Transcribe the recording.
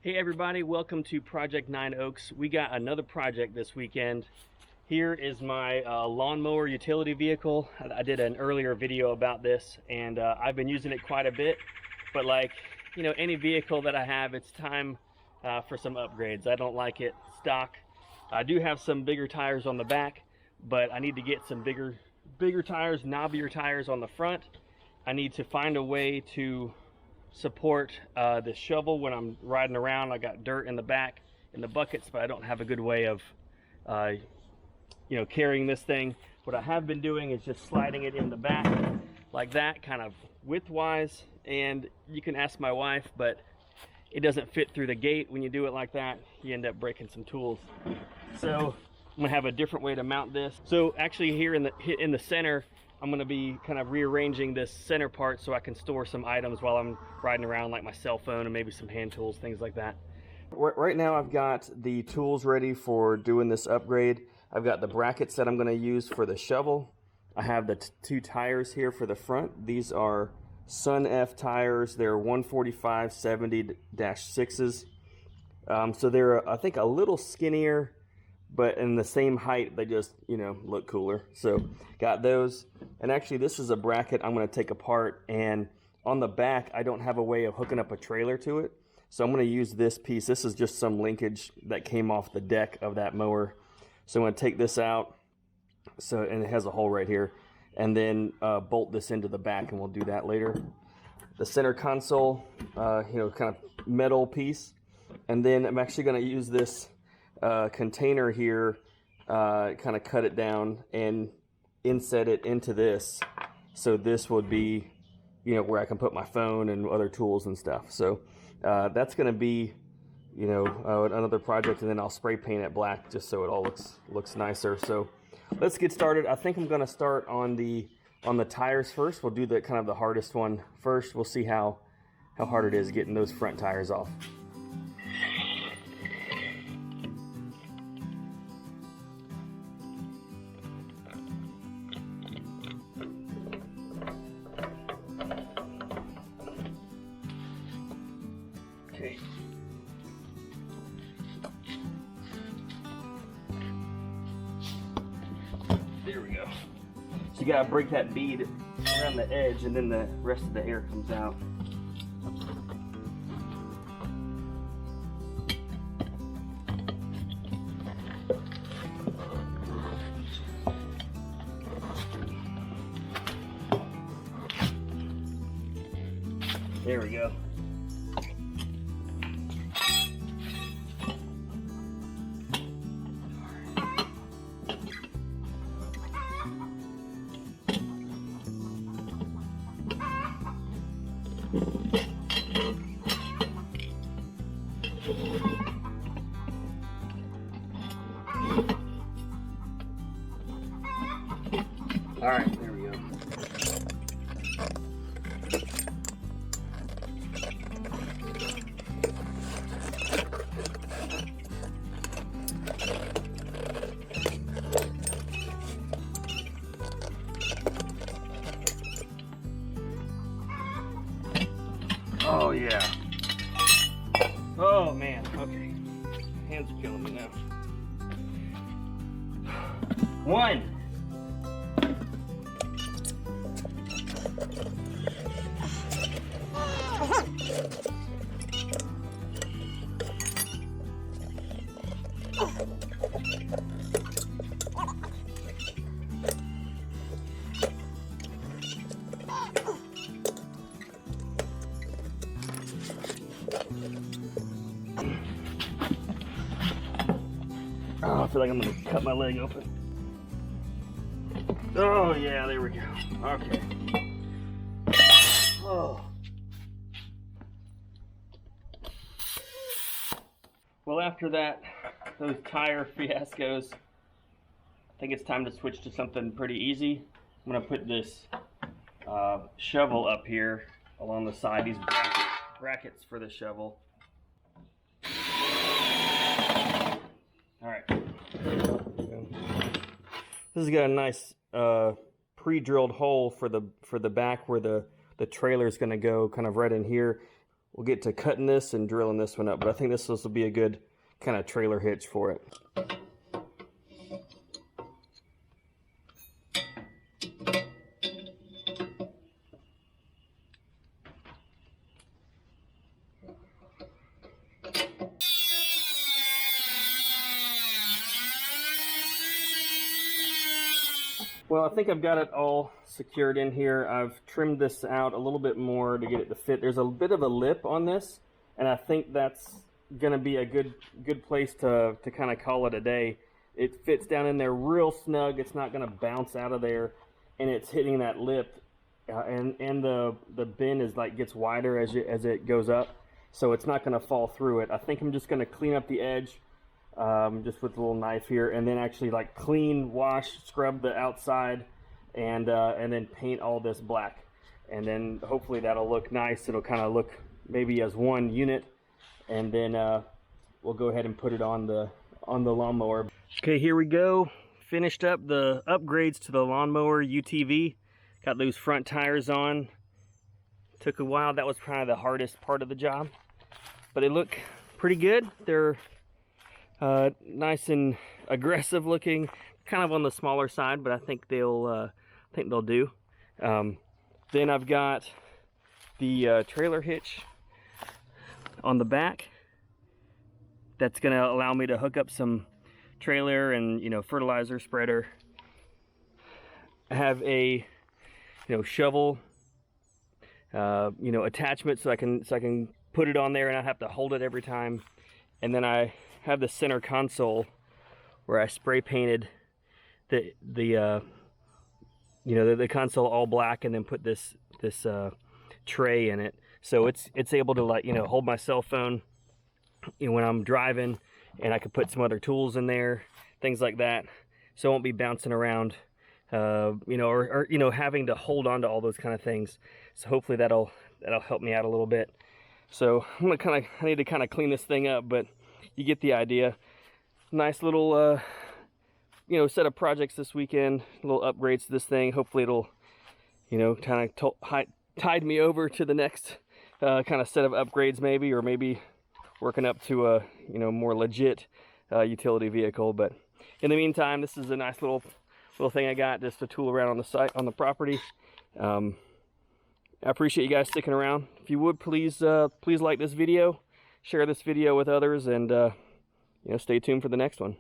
Hey everybody, welcome to Project 9 Oaks. We got another project this weekend. Here is my lawnmower utility vehicle. I did an earlier video about this and I've been using it quite a bit, but like, you know, any vehicle that I have, it's time for some upgrades. I don't like it stock. I do have some bigger tires on the back, but I need to get some bigger tires, knobbier tires on the front. I need to find a way to support the shovel when I'm riding around. I got dirt in the back in the buckets, but I don't have a good way of carrying this thing. What I have been doing is just sliding it in the back like that, kind of widthwise, and you can ask my wife, but it doesn't fit through the gate. When you do it like that, you end up breaking some tools. So I'm gonna have a different way to mount this. So actually here in the center, I'm going to be kind of rearranging this center part so I can store some items while I'm riding around, like my cell phone and maybe some hand tools, things like that. Right now I've got the tools ready for doing this upgrade. I've got the brackets that I'm going to use for the shovel. I have the two tires here for the front. These are SUNF tires. They're 145/70-6s. So they're, I think, a little skinnier, but in the same height. They just, look cooler. So got those. And actually this is a bracket I'm going to take apart, and on the back I don't have a way of hooking up a trailer to it, so I'm going to use this piece. This is just some linkage that came off the deck of that mower, so I'm going to take this out, and it has a hole right here, and then bolt this into the back, and we'll do that later. The center console, kind of metal piece, and then I'm actually going to use this container here, kind of cut it down and inset it into this, so this would be, where I can put my phone and other tools and stuff. So that's going to be, another project, and then I'll spray paint it black just so it all looks nicer. So let's get started. I think I'm going to start on the tires first. We'll do the kind of the hardest one first. We'll see how hard it is getting those front tires off. Okay. There we go. So you gotta break that bead around the edge, and then the rest of the air comes out. There we go. All right, there we go. Oh yeah. Oh man, okay. Hands are killing me now. One. Oh, I feel like I'm gonna cut my leg open. Oh yeah, there we go. Okay. Oh. Well, after those tire fiascos, I think it's time to switch to something pretty easy. I'm gonna put this shovel up here along the side, these brackets for the shovel. All right. This has got a nice pre-drilled hole for the back where the trailer is going to go, kind of right in here. we'll get to cutting this and drilling this one up. But I think this will be a good kind of trailer hitch for it. Well, I think I've got it all secured in here. I've trimmed this out a little bit more to get it to fit. There's a bit of a lip on this, and I think that's going to be a good place to kind of call it a day. It fits down in there real snug. It's not going to bounce out of there, and it's hitting that lip, and the bin is like gets wider as it goes up, so it's not going to fall through it. I think I'm just going to clean up the edge. Just with a little knife here, and then actually like clean, wash, scrub the outside, and then paint all this black, and then hopefully that'll look nice. It'll kind of look maybe as one unit, and then we'll go ahead and put it on the lawnmower. Okay, here we go. Finished up the upgrades to the Lawnmower UTV. Got those front tires on. Took a while. That was probably the hardest part of the job, but they look pretty good. They're nice and aggressive looking, kind of on the smaller side, but I think they'll do. Then I've got the trailer hitch on the back. That's going to allow me to hook up some trailer and fertilizer spreader. I have a shovel attachment so I can put it on there and I have to hold it every time. And then I have the center console where I spray painted the console all black, and then put this tray in it, so it's able to hold my cell phone when I'm driving, and I could put some other tools in there, things like that, so I won't be bouncing around, or having to hold on to all those kind of things. So hopefully that'll help me out a little bit. So I need to kind of clean this thing up, but you get the idea. Nice little, set of projects this weekend, little upgrades to this thing. Hopefully it'll, kind of tide me over to the next kind of set of upgrades maybe, or maybe working up to a, more legit utility vehicle. But in the meantime, this is a nice little thing I got just to tool around on the site, on the property. I appreciate you guys sticking around. If you would, please like this video, share this video with others, and stay tuned for the next one.